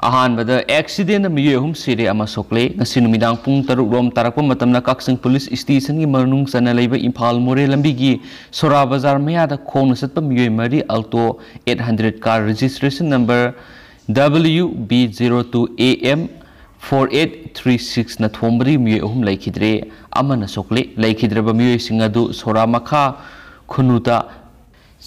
अहानबद accident मियो अहुम सिरे अमा सोकले ngasi numidang pung taruk rom tarakpa matamna kaksing police station gi manung sana leiba Imphal More lambi gi Sora Bazar mayada khong satpa miyo mari alto 800 car registration number WB02AM 4836 na thombri miyo ahum Leikhidre amana sokle Leikhidraba miyo singadu Sora Makha Khunuta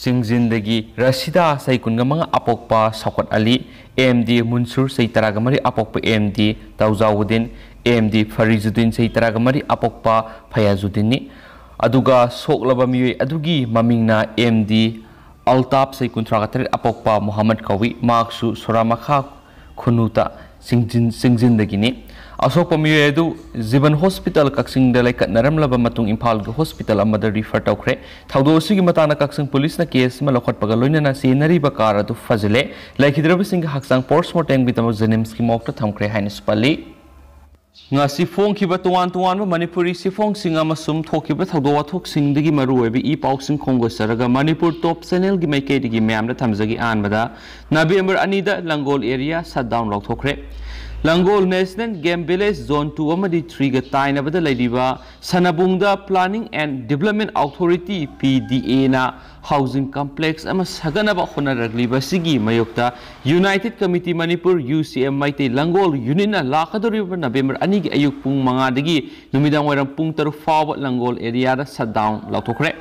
Singjindagi Rasida Saikunga mga apokpa Sakot Ali AMD Munsur Saitaragamari apokpa AMD Tauzawudin AMD Farizuddin Saitaragamari apokpa Fayazudin aduga soklaba miyoy adugi mamingna AMD Altap Saikuntragatari apokpa Muhammad Kawi Maksu Soramakha Khunuta Singjindagi ni asokpa miyoy adu Ziban Hospital Kaksing dalai katnaramlaba matung Imphal gi hospital amada refer tawkhre thawdo sigi matana Kaksing police na case ma lokhot paga loinana sinari ba car adu fazile Leikhidraba sing haksang postmortem bitamo jenims ki mokta thamkhre haina spali ngasi phong khiba tuan ba Manipuri sifong singa masum thokiba thawdo wathok sing digi maru oibi e pauk sing khongo saraga Manipur top channel gi maike digi myam da thamjagi anbada November 2 da Langol area shutdown Laothokhre Langol National Game Village Zone 2 amadi 3 ga tainabada laidiba Sanabungda Planning and Development Authority PDA na housing complex ama saganaba honaragliba sigi mayokta United Committee Manipur UCM Maite Langol unit na lakadoriba November 2 gi ayuk pung manga dagi numidang wairam pung 3 fawa Langol area da shutdown Laothokhre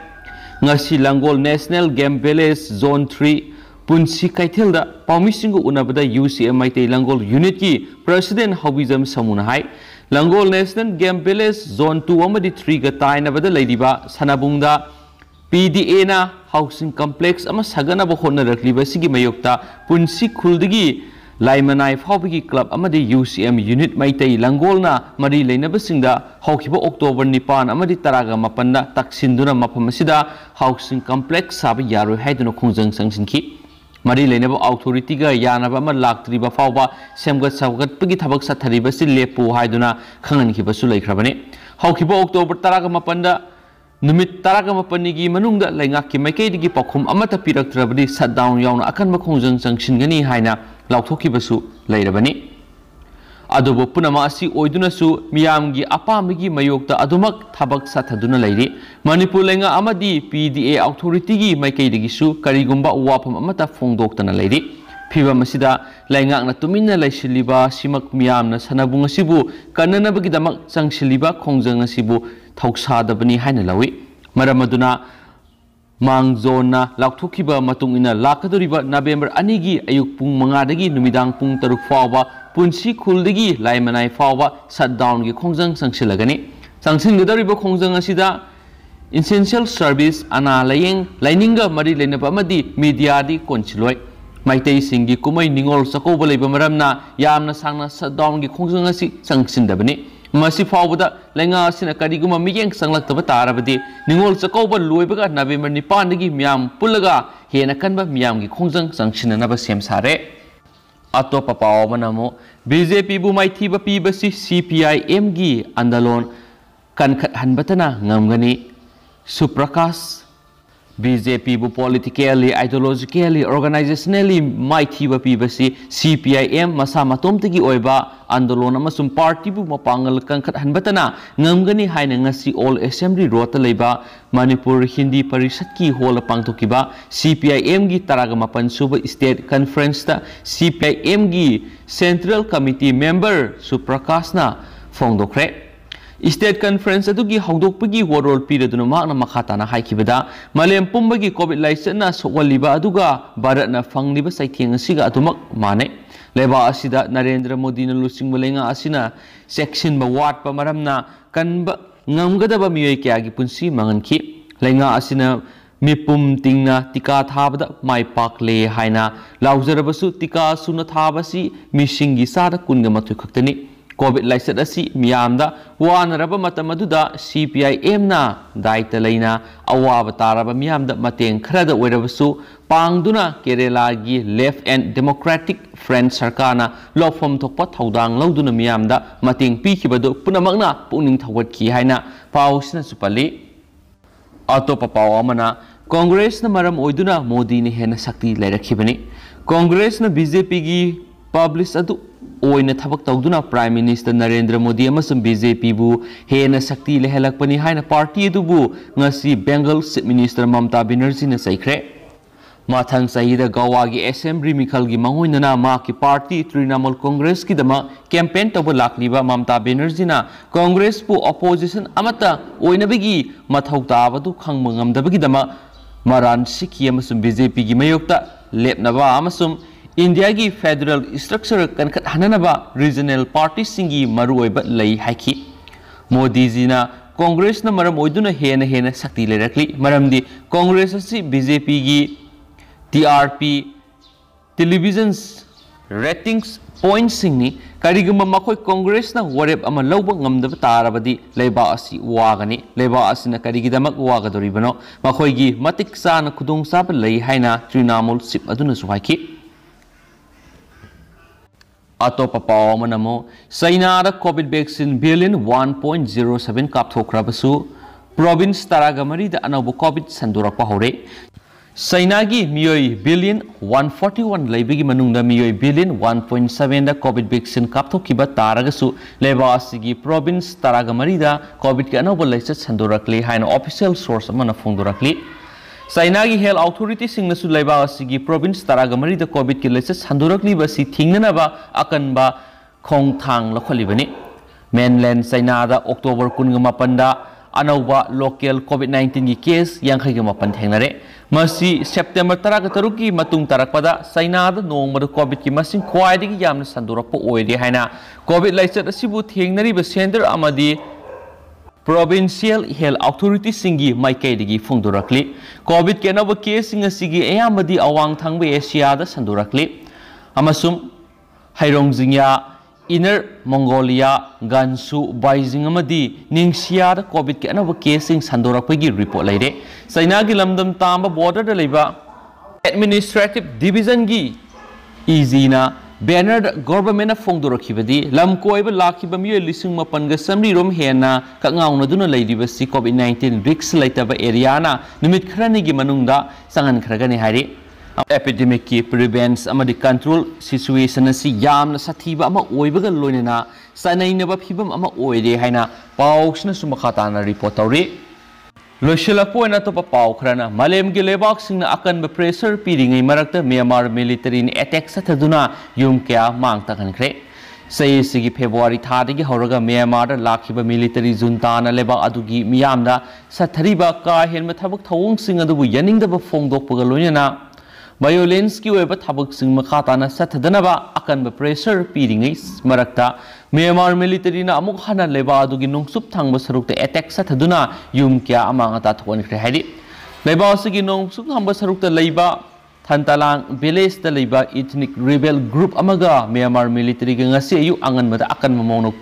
ngasi Langol National Game Village Zone 3 Punsi Kaithilda Paumisingu unabada UCM Maite Langol unit ki President Hawizam Samunahai Langol National Game Village Zone 2 amadi 3 ga tainabada laidiba Sanabungda PDA na housing complex ama sagana ba honnarakliba sigi mayokta Punsi Khuldagi Laimanai Fawbigi Club amadi UCM unit Maite Langol na mari leinabasingda hawkiba October 9 amadi taraga mapanna taksinduna mapamasida housing complex sabi yaroi haiduna khongjang sangsinki Mari Lenaba Authority ga Yanaba Laktriba Fauba Semgat Sagat Pigi Tabak Satariba Lepu Haiduna Kangan Kibasu Leikrabane Hawkiba October Taraga Mapanda Numit Taraga Mapanigi Manunda Langaki Makedigi Pakum Amata Pirak Trabadi shutdown Yauna Akan Makongjang Sangsingani Haina Laothokibasu Leirabani Adobo Punamasi Oidunasu Miyamgi Apamigi Mayokta Adumak Tabak Sataduna Lady Manipur Lenga Amadi PDA Authority gi Maikedigisu Karigumba Wapam Amata Fongdoktana Lady Piva Masida Langak na Tumina Laishiliba Simak Miyamna Sanabunga Sibu Kananabagi Damak Sangshiliba Kongjang Sibu Tauksada Bani Haina Lawi Maramaduna Mangzona Laothokiba Matung ina Lakadoriba November 2 gi ayuk pung mangadagi numidang pung 3 fawa Punsi Khuldagi Laimanai fawa shutdown gi khongjang sangsilagani sangsingadoriba khongjang asida essential service ana layeng laininga mari lenaba amadi media di konchiloi Maitei singi kumai ningol sakoba leiba maramna yamna sangna shutdown gi khongjang asi sangsindabani Masi fawda lenga asina kariguma miyeng sanglakta tarabadi ningol sakoba loibaga November 9 dagi miyam pulaga hena kanba miyam gi khongjang sangsinanaba semsare Atopa pawa manamo BJP bu maithiba pibasi CPIM gi andalon kankhat hanbatana ngamgani Suprakash BJP bu politically ideologically organizationally maithiba pibasi CPIM masa matomtagi oiba andalon amasum party bu mapangal kankhat hanbatana ngamgani haina ngasi all assembly rota leiba Manipur Hindi Parishad ki hola pangtokiba CPIM gi taraga mapan suba state conference ta CPIM gi central committee member Suprakash na Fongdokhre State Conference adugi hawdokpagi warol piraduna makna makhatana haikibada malem pumbagi covid license na sowaliba aduga Bharat na fangliba saitheng asiga adumak mane leba asida Narendra Modi na lusing malenga asina section ba wat pa maramna kanba ngamgadaba miyoy kyagi punsi manganki lenga asina mipum tingna tika thabada mai pakle haina laujarabasu tika suna thabasi mishingi sada kunga mathu khaktani COVID license asi miyamda wanaraba matamaduda CPIM na daita leina awaba taraba miyamda mateng khrada oirabasu pangduna Kerala gi Left and Democratic Front Sarkana lofom thokpa thaudang lauduna miyamda mateng pikibadu punamakna puning thawatki haina pausina supali atopa paw amana Congress na maram oiduna Modi ni hena sakti lairakibani Congress na BJP gi publish adu oina thabak tawduna Prime Minister Narendra Modi amasum BJP bu hena sakti lehelakpani haina party adu bu ngasi Bengal Chief Minister Mamata Banerjee na saikhre mathang sahida Goa gi assembly mikhal gi mangoinana ma ki party Trinamool Congress ki dama campaign tawba lakliba Mamata Banerjee na Congress pu opposition amata oinabigi mathau tabadu khangma ngamdabagi dama maran sikhi amasum BJP gi mayokta lepnaba amasum India ki federal structure kankat hananaba regional parties singi maruoiba lei haiki Modi ji na Congress na maram oiduna hena sakti lerakli maramdi Congress asi BJP gi TRP television ratings points singni kariguma makoi Congress na warep ama lawba ngamdaba tarabadi leiba asi wagani leiba asina karigidamak wagadoribano makoi gi matik sana khudong sab lei haina Trinamool sip aduna suhaiki Atopa paw manamo China da COVID vaccine billion 1.07 kapthokrabasu province taragamari da anabo COVID sandurakpa hore China gi miyoi billion 141 leibigi manungda miyoi billion 1.7 da COVID vaccine kapthokiba taragasu leba asigi province taragamari da COVID ki anabo laisa sandurakli haina official source amana phongdorakli China ki health authority singna su laiba asigi province taragamari da COVID ki laisa sandurakli basi thingna ba akanba khongthang lokholibani mainland China da October 18 da anauba local COVID-19 ki case yankhai ga mapan thengnare masi September 13 ki matung tarakpada China da nongma da COVID ki masing khwaidigi yamna sandurakpa oide haina COVID laisa asibu thengnari ba center amadi Provincial Health Authority singi maikaidigi phongdorakli COVID kenaba case singa sigi ayamadi awang thangba Asia da sandurakli amasum Hairongjinya Inner Mongolia Gansu Beijing amadi Ningxia da COVID kenaba case sing sandurakpagi report laire China gi lamdam tamba border da leiba administrative division gi izina banner government phongdorakhibadi lamkoiba lakhiba miyo lising mapan ga samri rom hena ka ngauna duna leidibasi COVID-19 risks laitaba area na nimit khrani gi manungda sangan khragani hari epidemic ki prevents amadi control situation asi yamna sathiba ama oibaga loinena sanainaba phibam ama oide haina pawsna sumakhata na report tawri Loishilakpo na to papaw khrana malem gi lebak singna akan ba pressure piringai marakta Myanmar military ni attack sathaduna yum kya mangta khankhre sei sigi February thadigi horaga Myanmar da lakhiba military junta na lebak adugi miyamda sathariba ka henma thabak thawung sing adubu yaningda ba phongdokpaga loinana violence ki weba thabak sing makhata na sathadana akan ba pressure piringai marakta Myanmar military na amuk hana leba adugi nungsup thangba sarukta attack sathaduna yum kya amanga ta thon khre haidi leba asigi nungsup thangba sarukta leiba Thantalang village da leiba ethnic rebel group amaga Myanmar military ga ngasi ayu angan mada akan mamonu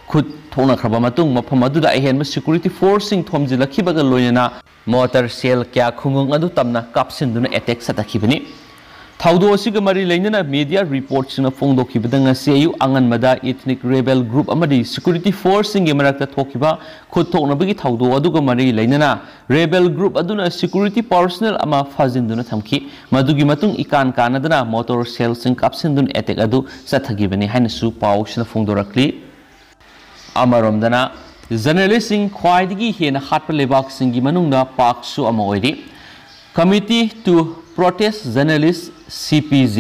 khut thona khraba matung mafam aduda ahen security force sing thomjilakhiba ga loyana motor cell kya khungung adu tamna kapsinduna attack satakhibani Thaudo asiga mari lainana media reports na phongdokhibada ngasi ayu angan mada ethnic rebel group amadi security force singe marakta thokiba khothoknabagi thaudo aduga mari lainana rebel group aduna security personnel ama fazinduna thamki madugi matung ikan kanadana motor cell sing kapsindun attack adu sathagibani haina su pawsna phongdorakli amaromdana journalist sing khwaidigi hena hatpa lebak singi manungna paksu ama oiri committee to protest journalists CPJ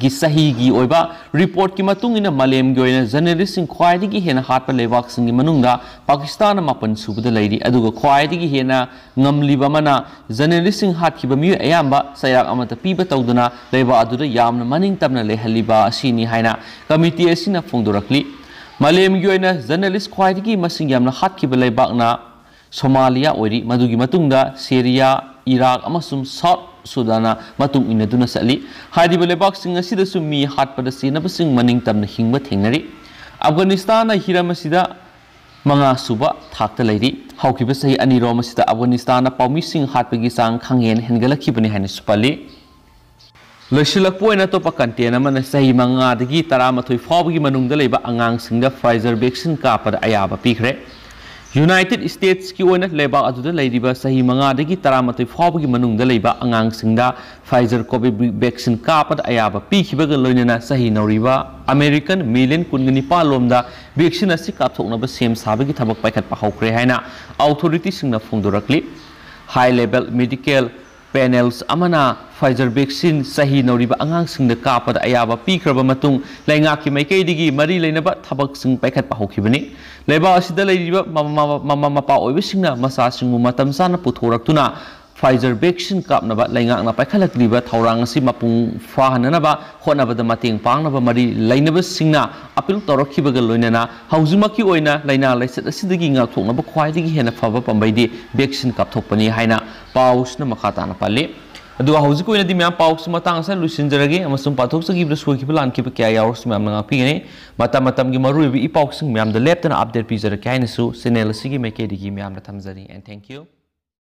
gi sahi gi oiba report ki matung ina malem gi oina journalist sing khwaidigi hena hatpa lebak singi manungda Pakistan mapan subada lairi aduga khwaidigi hena ngamliba mana journalist sing hatkiba mi ayamba sayak amata piba tawduna leba aduda yamna maning tamna lehaliba asini haina committee asina phongdorakli malem gi oina journalist khwaidigi masing yamna hatkiba lebakna Somalia oiri madugi matungda Syria Iraq amasum South Sudan matung inaduna sali hadiba lebak sing asida sumi hatpada sinaba sing maning tamna hingba thengnari Afghanistan na hiramasida manga suba thakta lairi haukiba sahi ani romasida Afghanistan na pawmi sing hatpagi sang khanghen hengalakibani haina supali Loishilakpo na to pakantena man sahi manga dagi 13 fawbagi manungda leba angang singda Pfizer vaccine kapada ayaba pikre United States की ओइना लेबाक अदुदा लैरिबा सही मंगादगी तरामतै फावबगी मनुंगदा लैबा अंगांगसिंगदा फाइजर कोविड वैक्सीन कापद अयाबा पीखिबगा लोइनना सही नौरिबा अमेरिकन मिलियन कुनगनिपा लोमदा वैक्सीन असि कापथोकनबा सेम साबगी थबक पाइखतपा हौख्रे हाइना अथॉरिटी सिंगना फोंदोरकली हाई लेवल मेडिकल पैनल्स अमना फाइजर वैक्सीन सही नौरिबा अंगांगसिंगदा कापद अयाबा पीखरबा मतुंग लैंगाकी मैकैदिगी मरी लैनबा थबकसिंग पाइखतपा हौखिबनी लेबा असिदा लैरिबा ममा मपा ओइबसिंगना मसासिंगु मतम साना पुथोरक्तुना फाइजर वैक्सीन कापनबा लैंगाकना पाइखलक्लिबा थौरांग असि मपुंग फाहननबा होनबदा मतेंग पांगनबा मरी लैनबसिंगना अपील तौरखिबगा लोइनना हौजिमकी ओइना लैना लैसत असिदगी ngathoknaba khwaidigi hena faba pambaidi vaccine कापथोकपनी हाइना पाउसना मखाताना पाले अदुगा हौजिक ओइनादि म्याम पाउस मतंग सा लुसिनजरगे अमसुम पाथोकसगिब्र सोखिबा लानखिबा क्या यावरस म्याम ngapiगने मतमतमगी मरुइबि इपाउक्सिंग म्याम द लेफ्टना अपडेट पिजरके हाइनसु चैनल सिगी मेकेदिगी म्याम थमजरी एंड थैंक यू।